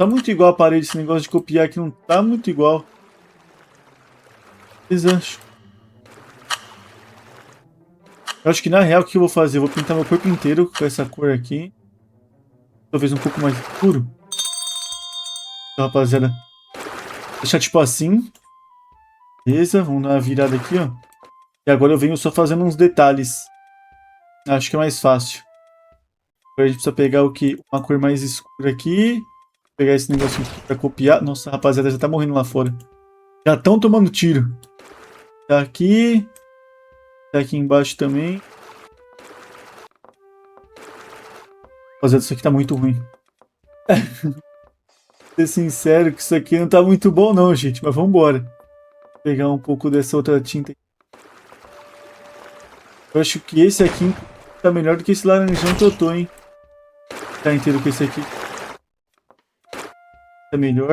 Tá muito igual a parede, esse negócio de copiar aqui não tá muito igual. Eu acho que na real o que eu vou fazer? Eu vou pintar meu corpo inteiro com essa cor aqui. Talvez um pouco mais escuro. Então, rapaziada. Deixar tipo assim. Beleza, vamos dar uma virada aqui, ó. E agora eu venho só fazendo uns detalhes. Acho que é mais fácil. Agora a gente precisa pegar o que? Uma cor mais escura aqui. Pegar esse negocinho aqui pra copiar. Nossa, rapaziada, já tá morrendo lá fora. Já estão tomando tiro. Tá aqui. Tá aqui embaixo também. Rapaziada, isso aqui tá muito ruim. Ser sincero que isso aqui não tá muito bom não, gente. Mas vambora. Vou pegar um pouco dessa outra tinta. Eu acho que esse aqui tá melhor do que esse laranjão que eu tô, hein. Tá inteiro com esse aqui. Tá melhor.